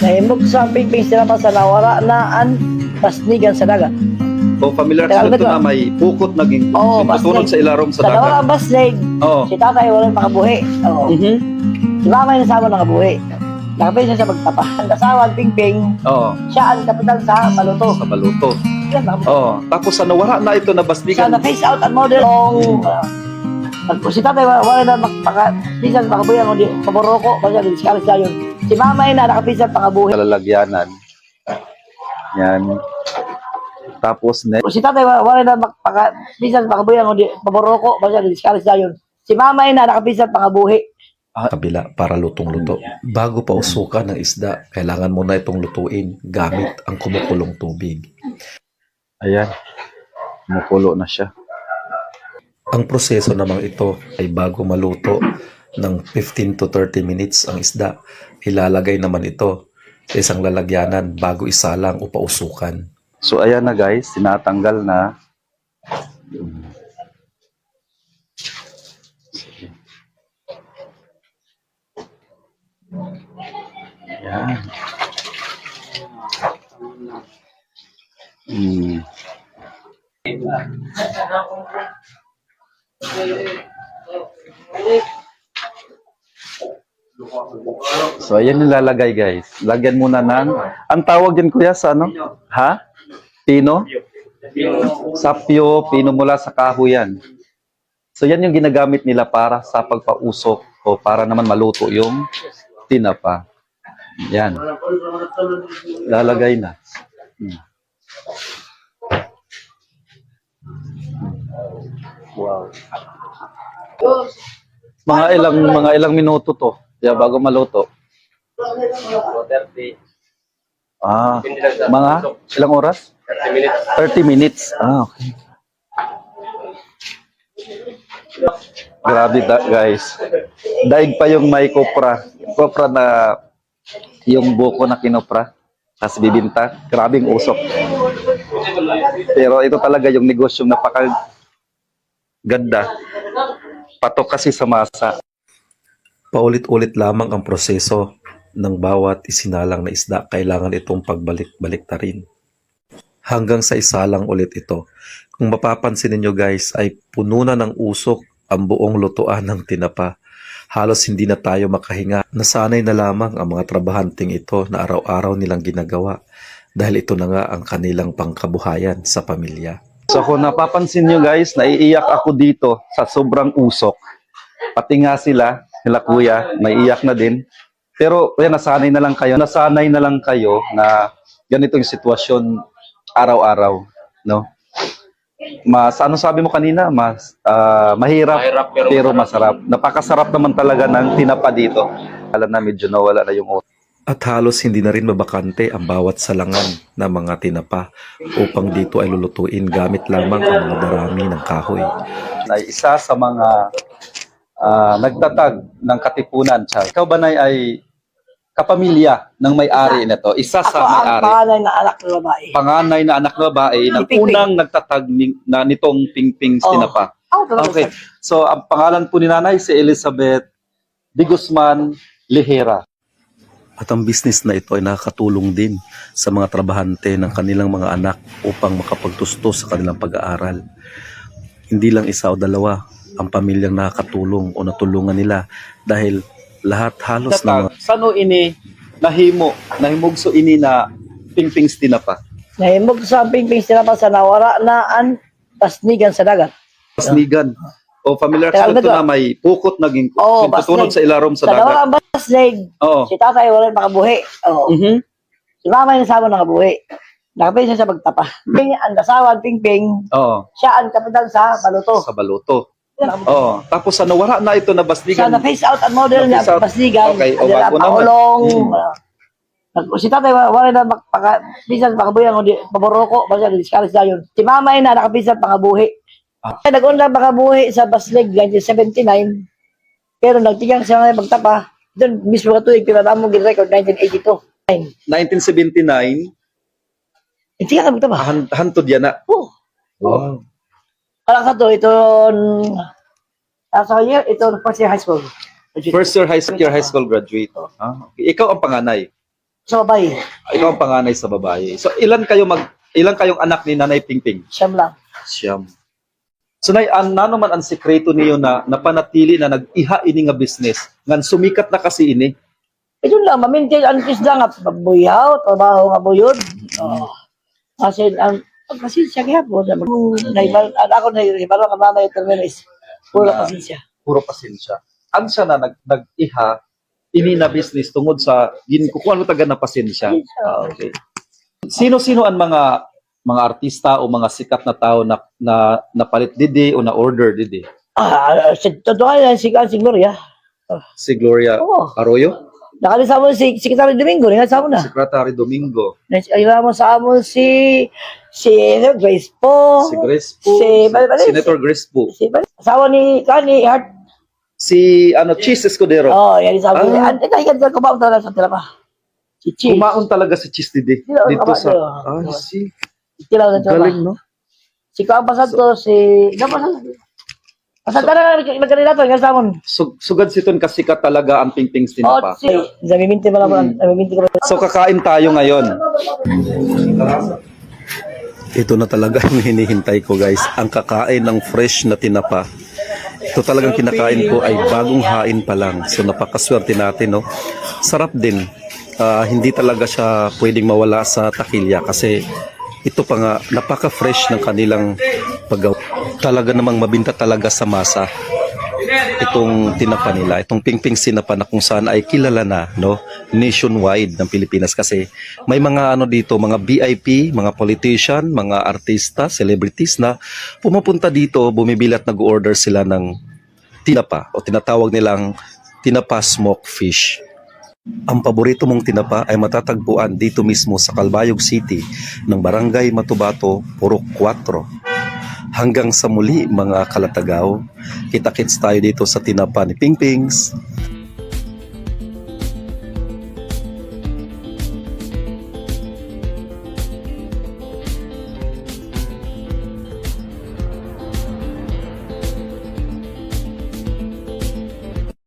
Nahimog sa pingping sila pa sa nawara na an pasnigan sa dagat. O familiar Kaya sila ito ano na may bukot naging Oo, tutunod baslig. sa ilarom sa Sa nawara dagat. ang baslig, Oo. si tatay walang makabuhi. Oo. Mhm. Si mama yung sama nakabuhi. Nakapay siya sa pagtapa. Ang kasawa ang pingping, Oo. siya ang kapitan sa baluto. Sa baluto. Yan, nakabuhi. Oo. Tapos sa nawara na ito na Siya basligan. na face out ang model. Si tatay wala na pisan makabuhi ang paboroko. Kasi diskalis na yun. Si mama yun na nakapisan pakabuhi. Lalagyanan. Yan. Tapos Si tatay wala na pisan makabuhi ang paboroko. Kasi diskalis na yun. Si mama yun na nakapisan pakabuhi. Kabila para lutong-luto. Bago pa usukan ng isda, kailangan mo na itong lutuin gamit ang kumukulong tubig. ayan. Kumukulo na siya. Ang proseso namang ito ay bago maluto ng 15 to 30 minutes ang isda, ilalagay naman ito sa isang lalagyanan bago isalang o pausukan. So ayan na guys, tinatanggal na. Ayan. So ayan yung lalagay guys. Lagyan muna ng, ang tawag din kuya sa ano? Ha? Pino? Sapyo, pino mula sa kahoy yan. So yan yung ginagamit nila para sa pagpausok o para naman maluto yung tinapa. Yan. Lalagay na. Wow. Mga ilang minuto to. Yeah, bago maluto. Mga ilang oras? 30 minutes. Okay. Grabe guys. Daig pa yung may kopra. Kopra na yung buko na kinopra. Tapos bibinta. Grabing usok. Pero ito talaga yung negosyong napakaganda. Patok kasi sa masa. Paulit-ulit lamang ang proseso ng bawat isinalang na isda. Kailangan itong pagbalik-balik na rin. Hanggang sa isalang ulit ito. Kung mapapansin niyo guys ay puno na ng usok ang buong lutuan ng tinapa. Halos hindi na tayo makahinga. Nasanay na lamang ang mga trabahanting ito na araw-araw nilang ginagawa. Dahil ito na nga ang kanilang pangkabuhayan sa pamilya. So kung napapansin nyo guys, naiiyak ako dito sa sobrang usok. Pati nga sila kuya, naiiyak na din. Pero kaya nasanay na lang kayo na ganito yung sitwasyon araw-araw, no? Ano sabi mo kanina? Mahirap pero masarap. Napakasarap naman talaga ng tinapa dito. Alam na medyo nawala na yung oras. At halos hindi na rin mabakante ang bawat salangan ng mga tinapa upang dito ay lulutuin gamit lamang ang mga darami ng kahoy. Ay isa sa mga nagtatag ng katipunan. Ikaw ba ay kapamilya ng may-ari nito? Isa sa Ako ang may-ari. panganay na anak ng babae. Panganay na anak na babae na Pingping. unang nagtatag na nitong pingping tinapa. Okay. Okay. So ang pangalan po ni nanay si Elizabeth de Guzman Lihera. At ang business na ito ay nakakatulong din sa mga trabahante ng kanilang mga anak upang makapagtustos sa kanilang pag-aaral. Hindi lang isa o dalawa ang pamilyang nakakatulong o natulungan nila dahil lahat halos ng mga... Sano ini nahimog so ini na pingpings tinapa? Nahimog sa pingping sila pa sa nawara na an pasnigan sa dagat. Pasnigan. O familiar Kaya sila ito ano na may bukot naging Oo, tutunod baslig. sa ilarom sa Sa nawara dagat. ang baslig, Oo. si tatay walang makabuhi. Oo. Mhm. Si mama yung sama nakabuhi. Nakapay siya sa pagtapa. Ang kasawa ang pingping, Oo. siya ang kapitan sa baluto. Sa baluto. Oh, tapos sa nawara na ito na Siya basligan. na face out ang model na Na-face out. pasnigan. Okay, o Adila, bago naman. paulong. Si tatay wala na pisan makabuhi ang paboroko. Kasi diskalis na yun. Si mama yun na nakapisan pangabuhi. Kaya nag-unlang makabuhi sa Baslig 1979. Pero nagtigang siya ngayon magtapa. Doon mismo katuig, pinadaan mo gin-record 1982. 1979, Hindi ka magtapa. hantod yan na. Oo. Wow. Parang ka to, ito, sa year, ito, first year high school. First year high school graduate. Okay. Ikaw ang panganay. Sa babae, Ikaw ang panganay sa babae. So ilan kayong anak ni Nanay Pingping? siyam lang. Siyam. So nay ano man ang sekreto niyo na napanatili na nag-iha ini nga business ngan sumikat na kasi ini. Ito lang, mamintin ang isda nga, buyaw, trabaho nga buyod. Kasi, pasensya kaya po, ako na ibalo ka mamay terminis, puro pasensya. Puro pasensya. Ang siya na nag-iha ini na business tungod sa ginkukuan mo taga na pasensya. Okay. Sino-sino ang mga artista o mga sikat na tao na napalit didi o na order didi? Totoo yan, si Gloria. Si Gloria Oo. Arroyo, Nakalisa mo si Secretary Domingo, nakalisa mo na. Secretary Domingo, Ayun mo sa amon si Grace po. si Grace po, Senator Grace po, Asawa ni Kani Hart. si Cheese Escudero. Yan sabi niya. Ikahigan ka kumaon talaga sa tila pa. Si Cheese. Kumaon talaga si Cheese didi dito sa si Tilaw na tila galing no. Si Kampasad to, Pasanta na nagkanila to, nga sa amon. Sugad siton kasikat talaga ang Pingping Tinapa. Namiminti mo lang, namiminti ko. So kakain tayo ngayon. Ito na talaga yung hinihintay ko guys. Ang kakain ng fresh na tinapa. Ito talagang kinakain ko ay bagong hain pa lang. So napakaswerte natin, no? Sarap din. Hindi talaga siya pwedeng mawala sa takilya kasi ito pa nga napaka-fresh ng kanilang paggawa. Talaga namang mabinta talaga sa masa itong tinapa nila, itong Pingping Tinapa na kung saan ay kilala na, no, nationwide ng Pilipinas kasi may mga dito, mga VIP, mga politician, mga artista, celebrities na pumupunta dito, bumibili at nag-order sila ng tinapa o tinatawag nilang tinapa smoked fish. Ang paborito mong tinapa ay matatagpuan dito mismo sa Calbayog City ng Barangay Matubato, Purok 4. Hanggang sa muli mga kalatagaw, kita-kits tayo dito sa tinapa ni Pingpings.